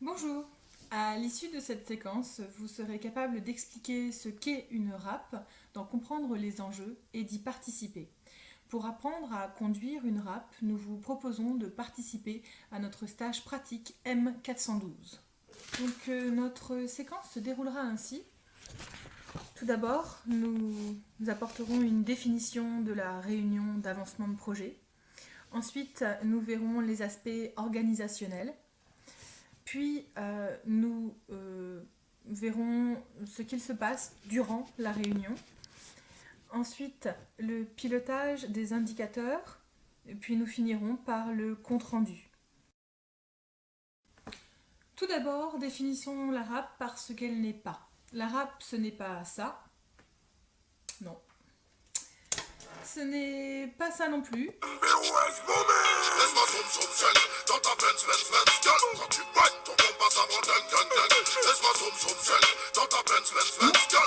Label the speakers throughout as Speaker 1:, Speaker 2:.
Speaker 1: Bonjour. À l'issue de cette séquence, vous serez capable d'expliquer ce qu'est une RAP, d'en comprendre les enjeux et d'y participer. Pour apprendre à conduire une RAP, nous vous proposons de participer à notre stage pratique M412. Notre séquence se déroulera ainsi. Tout d'abord, nous apporterons une définition de la réunion d'avancement de projet. Ensuite, nous verrons les aspects organisationnels. Puis, nous verrons ce qu'il se passe durant la réunion. Ensuite, le pilotage des indicateurs. Et puis, nous finirons par le compte-rendu. Tout d'abord, définissons la RAP par ce qu'elle n'est pas. La RAP, ce n'est pas ça. Non. Ce n'est pas ça non plus.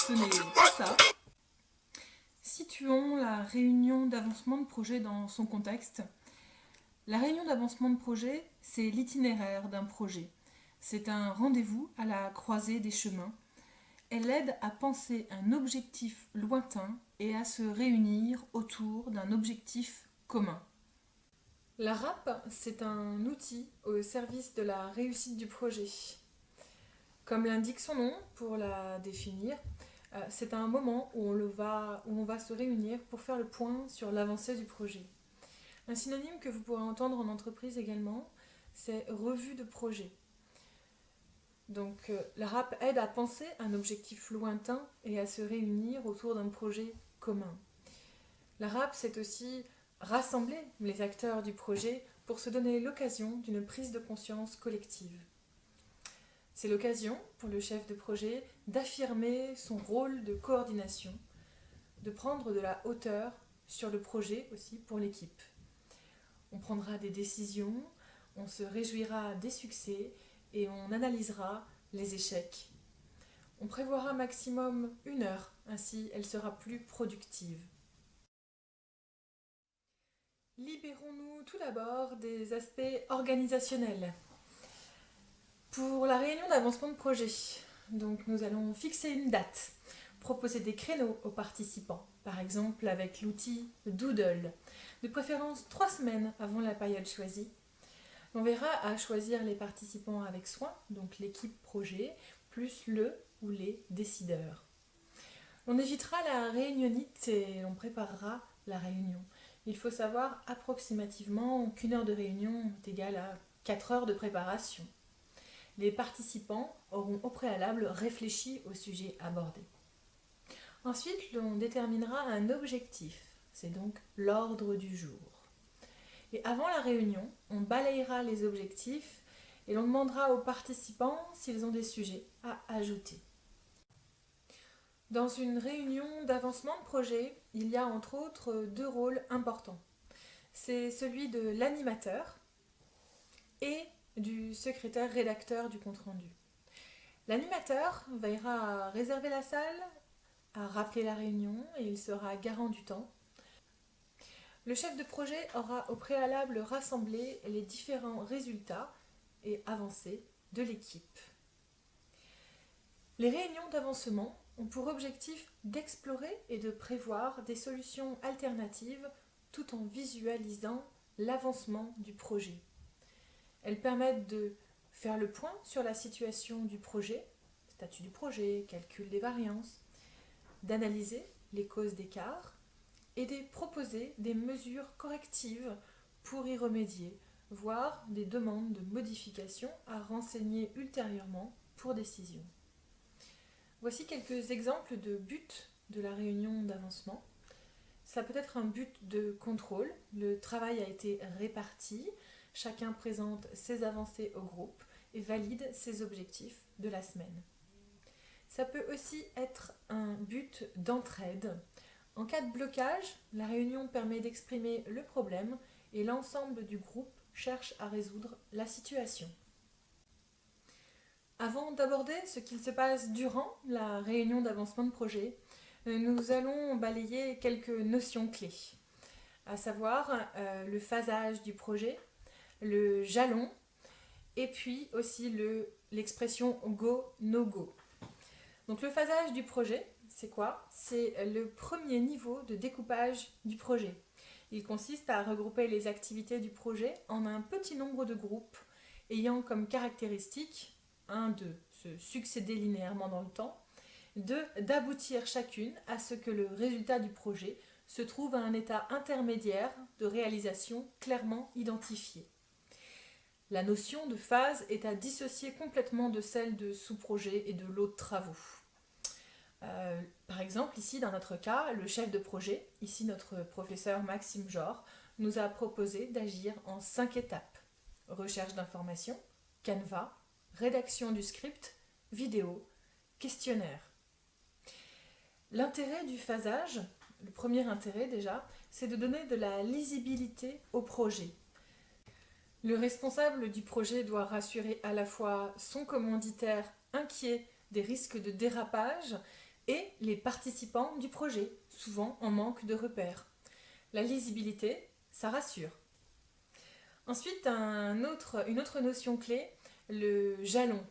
Speaker 1: Ce n'est pas ça. Situons la réunion d'avancement de projet dans son contexte. La réunion d'avancement de projet, c'est l'itinéraire d'un projet. C'est un rendez-vous à la croisée des chemins. Elle aide à penser un objectif lointain et à se réunir autour d'un objectif commun. La RAP, c'est un outil au service de la réussite du projet. Comme l'indique son nom, pour la définir, c'est un moment où on va se réunir pour faire le point sur l'avancée du projet. Un synonyme que vous pourrez entendre en entreprise également, c'est revue de projet. Donc la RAP aide à penser un objectif lointain et à se réunir autour d'un projet commun. La RAP, c'est aussi rassembler les acteurs du projet pour se donner l'occasion d'une prise de conscience collective. C'est l'occasion pour le chef de projet d'affirmer son rôle de coordination, de prendre de la hauteur sur le projet aussi pour l'équipe. On prendra des décisions, on se réjouira des succès et on analysera les échecs. On prévoira maximum 1 heure, ainsi elle sera plus productive. Libérons-nous tout d'abord des aspects organisationnels. Pour la réunion d'avancement de projet, donc nous allons fixer une date, proposer des créneaux aux participants, par exemple avec l'outil Doodle, de préférence 3 semaines avant la période choisie. On verra à choisir les participants avec soin, donc l'équipe projet, plus le ou les décideurs. On évitera la réunionnite et on préparera la réunion. Il faut savoir approximativement qu'1 heure de réunion est égale à 4 heures de préparation. Les participants auront au préalable réfléchi au sujet abordé. Ensuite, l'on déterminera un objectif, c'est donc l'ordre du jour. Et avant la réunion, on balayera les objectifs et l'on demandera aux participants s'ils ont des sujets à ajouter. Dans une réunion d'avancement de projet, il y a entre autres 2 rôles importants. C'est celui de l'animateur et du secrétaire rédacteur du compte-rendu. L'animateur veillera à réserver la salle, à rappeler la réunion et il sera garant du temps. Le chef de projet aura au préalable rassemblé les différents résultats et avancées de l'équipe. Les réunions d'avancement ont pour objectif d'explorer et de prévoir des solutions alternatives tout en visualisant l'avancement du projet. Elles permettent de faire le point sur la situation du projet, statut du projet, calcul des variances, d'analyser les causes d'écart et de proposer des mesures correctives pour y remédier, voire des demandes de modification à renseigner ultérieurement pour décision. Voici quelques exemples de buts de la réunion d'avancement. Ça peut être un but de contrôle, le travail a été réparti, chacun présente ses avancées au groupe et valide ses objectifs de la semaine. Ça peut aussi être un but d'entraide. En cas de blocage, la réunion permet d'exprimer le problème et l'ensemble du groupe cherche à résoudre la situation. Avant d'aborder ce qu'il se passe durant la réunion d'avancement de projet, nous allons balayer quelques notions clés, à savoir le phasage du projet, le jalon et puis aussi l'expression go, no go. Donc le phasage du projet, c'est quoi? C'est le premier niveau de découpage du projet. Il consiste à regrouper les activités du projet en un petit nombre de groupes ayant comme caractéristique, 1, de se succéder linéairement dans le temps, 2, d'aboutir chacune à ce que le résultat du projet se trouve à un état intermédiaire de réalisation clairement identifié. La notion de phase est à dissocier complètement de celle de sous-projet et de lot de travaux. Par exemple, ici dans notre cas, le chef de projet, ici notre professeur Maxime Jor, nous a proposé d'agir en 5 étapes. Recherche d'informations, canevas, rédaction du script, vidéo, questionnaire. L'intérêt du phasage, le premier intérêt déjà, c'est de donner de la lisibilité au projet. Le responsable du projet doit rassurer à la fois son commanditaire inquiet des risques de dérapage et les participants du projet, souvent en manque de repères. La lisibilité, ça rassure. Ensuite, une autre notion clé, le jalon.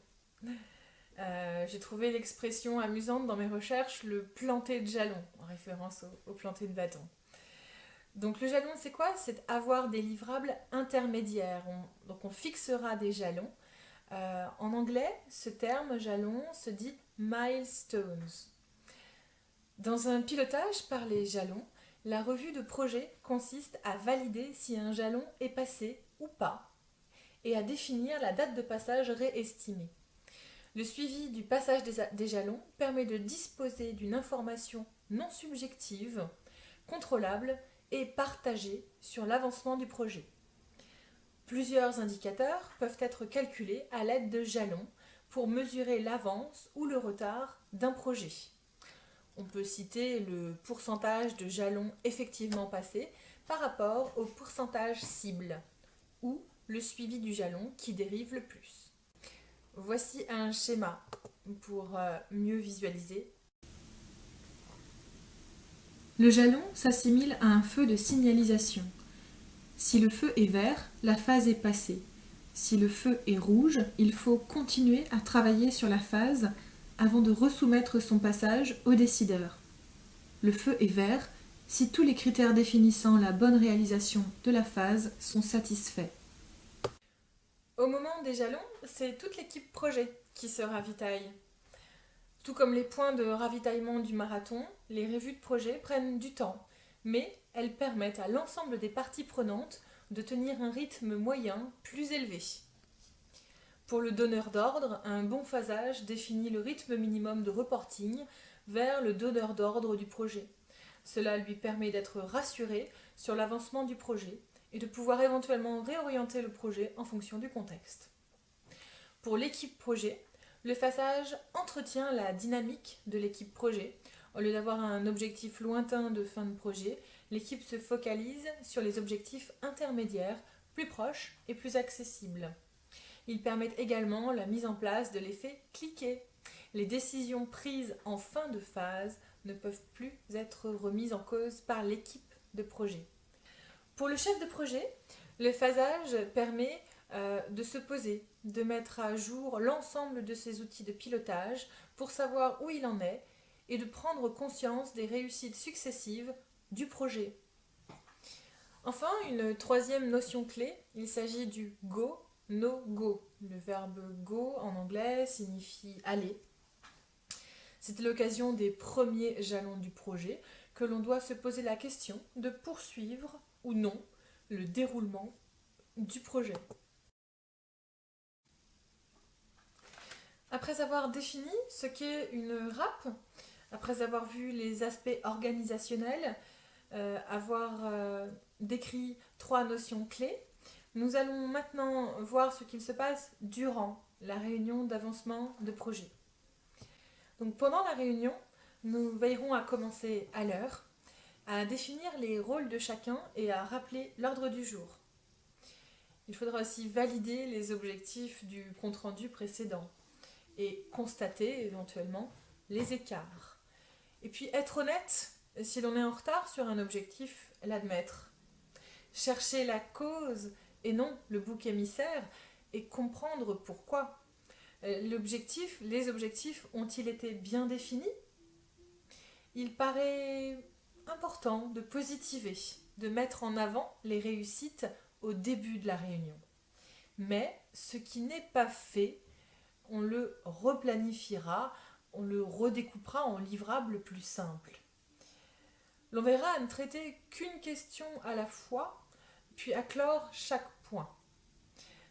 Speaker 1: J'ai trouvé l'expression amusante dans mes recherches, le planter de jalon, en référence au planter de bâton. Donc le jalon, c'est quoi? C'est avoir des livrables intermédiaires. Donc on fixera des jalons. En anglais, ce terme jalon se dit milestones. Dans un pilotage par les jalons, la revue de projet consiste à valider si un jalon est passé ou pas et à définir la date de passage réestimée. Le suivi du passage des jalons permet de disposer d'une information non subjective, contrôlable et partagée sur l'avancement du projet. Plusieurs indicateurs peuvent être calculés à l'aide de jalons pour mesurer l'avance ou le retard d'un projet. On peut citer le pourcentage de jalons effectivement passés par rapport au pourcentage cible ou le suivi du jalon qui dérive le plus. Voici un schéma pour mieux visualiser. Le jalon s'assimile à un feu de signalisation. Si le feu est vert, la phase est passée. Si le feu est rouge, il faut continuer à travailler sur la phase avant de resoumettre son passage au décideur. Le feu est vert si tous les critères définissant la bonne réalisation de la phase sont satisfaits. Au moment des jalons, c'est toute l'équipe projet qui se ravitaille. Tout comme les points de ravitaillement du marathon, les revues de projet prennent du temps, mais elles permettent à l'ensemble des parties prenantes de tenir un rythme moyen plus élevé. Pour le donneur d'ordre, un bon phasage définit le rythme minimum de reporting vers le donneur d'ordre du projet. Cela lui permet d'être rassuré sur l'avancement du projet et de pouvoir éventuellement réorienter le projet en fonction du contexte. Pour l'équipe projet, le phasage entretient la dynamique de l'équipe projet. Au lieu d'avoir un objectif lointain de fin de projet, l'équipe se focalise sur les objectifs intermédiaires, plus proches et plus accessibles. Ils permettent également la mise en place de l'effet cliquet. Les décisions prises en fin de phase ne peuvent plus être remises en cause par l'équipe de projet. Pour le chef de projet, le phasage permet de se poser, de mettre à jour l'ensemble de ses outils de pilotage pour savoir où il en est et de prendre conscience des réussites successives du projet. Enfin, une troisième notion clé, il s'agit du go, no go. Le verbe go en anglais signifie aller. C'est l'occasion des premiers jalons du projet que l'on doit se poser la question de poursuivre ou non le déroulement du projet. Après avoir défini ce qu'est une RAP, après avoir vu les aspects organisationnels, avoir décrit 3 notions clés, nous allons maintenant voir ce qu'il se passe durant la réunion d'avancement de projet. Donc pendant la réunion, nous veillerons à commencer à l'heure, à définir les rôles de chacun et à rappeler l'ordre du jour. Il faudra aussi valider les objectifs du compte-rendu précédent et constater éventuellement les écarts. Et puis être honnête, si l'on est en retard sur un objectif, l'admettre. Chercher la cause et non le bouc émissaire et comprendre pourquoi. Les objectifs ont-ils été bien définis? Il paraît important de positiver, de mettre en avant les réussites au début de la réunion. Mais ce qui n'est pas fait, on le replanifiera, on le redécoupera en livrables plus simples. L'on verra à ne traiter qu'une question à la fois, puis à clore chaque point.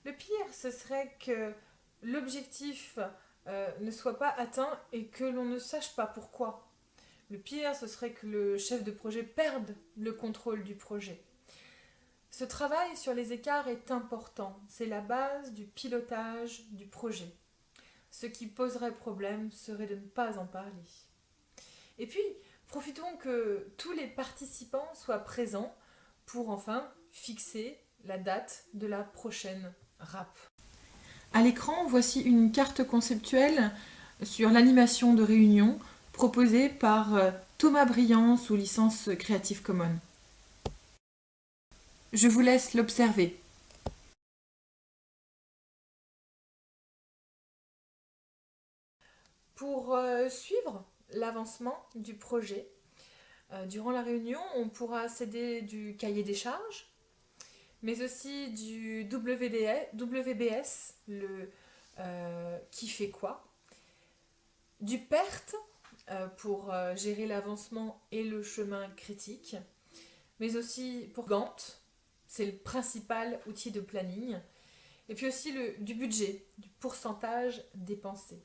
Speaker 1: Le pire, ce serait que l'objectif ne soit pas atteint et que l'on ne sache pas pourquoi. Le pire, ce serait que le chef de projet perde le contrôle du projet. Ce travail sur les écarts est important. C'est la base du pilotage du projet. Ce qui poserait problème serait de ne pas en parler. Et puis, profitons que tous les participants soient présents pour enfin fixer la date de la prochaine RAP. À l'écran, voici une carte conceptuelle sur l'animation de réunion proposée par Thomas Briand sous licence Creative Commons. Je vous laisse l'observer. Pour suivre l'avancement du projet, durant la réunion, on pourra s'aider du cahier des charges, mais aussi du WBS, le qui fait quoi, du PERT pour gérer l'avancement et le chemin critique, mais aussi pour Gantt, c'est le principal outil de planning, et puis aussi du budget, du pourcentage dépensé.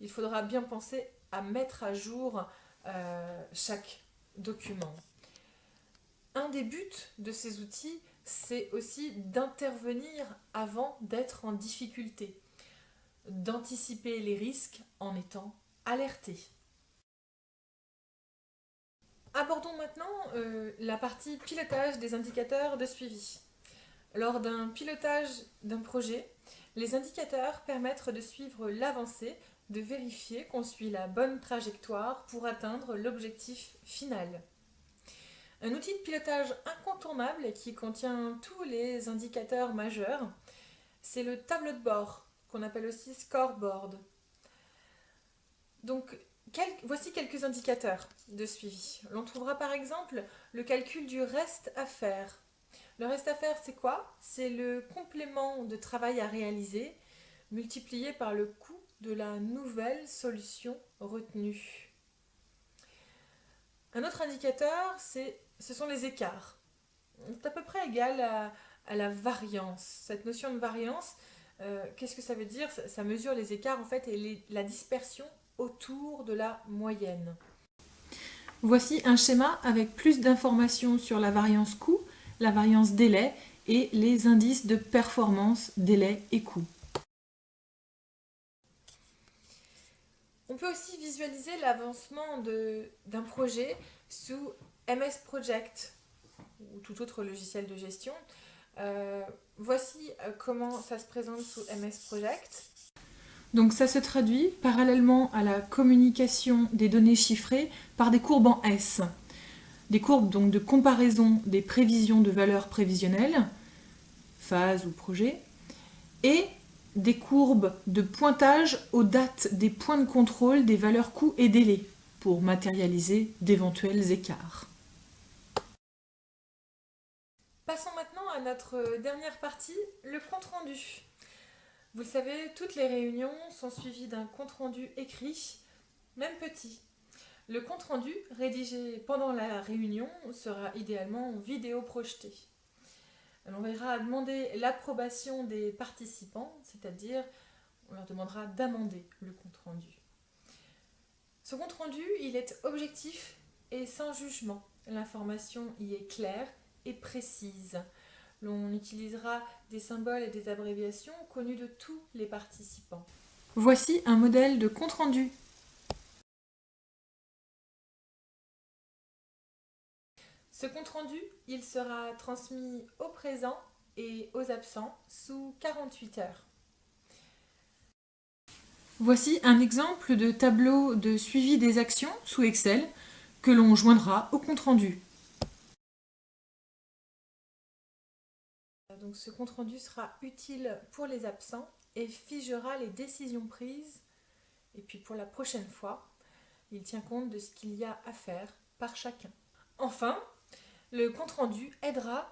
Speaker 1: Il faudra bien penser à mettre à jour chaque document. Un des buts de ces outils, c'est aussi d'intervenir avant d'être en difficulté, d'anticiper les risques en étant alerté. Abordons maintenant la partie pilotage des indicateurs de suivi. Lors d'un pilotage d'un projet, les indicateurs permettent de suivre l'avancée, de vérifier qu'on suit la bonne trajectoire pour atteindre l'objectif final. Un outil de pilotage incontournable qui contient tous les indicateurs majeurs, c'est le tableau de bord, qu'on appelle aussi scoreboard. Donc, voici quelques indicateurs de suivi. L'on trouvera par exemple le calcul du reste à faire. Le reste à faire, c'est quoi? C'est le complément de travail à réaliser multiplié par le coût de la nouvelle solution retenue. Un autre indicateur, ce sont les écarts. C'est à peu près égal à la variance. Cette notion de variance, qu'est-ce que ça veut dire? Ça mesure les écarts en fait et la dispersion autour de la moyenne. Voici un schéma avec plus d'informations sur la variance coût, la variance délai et les indices de performance, délai et coût. On peut aussi visualiser l'avancement d'un projet sous MS Project ou tout autre logiciel de gestion. Voici comment ça se présente sous MS Project. Donc ça se traduit parallèlement à la communication des données chiffrées par des courbes en S. Des courbes donc de comparaison des prévisions de valeurs prévisionnelles, phase ou projet, et des courbes de pointage aux dates des points de contrôle des valeurs coûts et délais pour matérialiser d'éventuels écarts. Passons maintenant à notre dernière partie, le compte-rendu. Vous le savez, toutes les réunions sont suivies d'un compte-rendu écrit, même petit. Le compte-rendu rédigé pendant la réunion sera idéalement en vidéo projetée. On verra demander l'approbation des participants, c'est-à-dire on leur demandera d'amender le compte-rendu. Ce compte-rendu, il est objectif et sans jugement. L'information y est claire et précise. L'on utilisera des symboles et des abréviations connus de tous les participants. Voici un modèle de compte-rendu. Ce compte-rendu, il sera transmis aux présents et aux absents sous 48 heures. Voici un exemple de tableau de suivi des actions sous Excel que l'on joindra au compte-rendu. Donc ce compte-rendu sera utile pour les absents et figera les décisions prises. Et puis pour la prochaine fois, il tient compte de ce qu'il y a à faire par chacun. Enfin, le compte-rendu aidera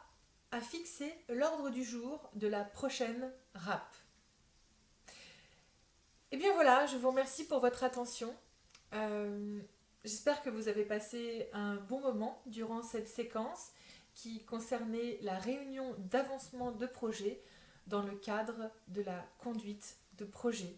Speaker 1: à fixer l'ordre du jour de la prochaine RAP. Et bien voilà, je vous remercie pour votre attention. J'espère que vous avez passé un bon moment durant cette séquence qui concernait la réunion d'avancement de projet dans le cadre de la conduite de projet.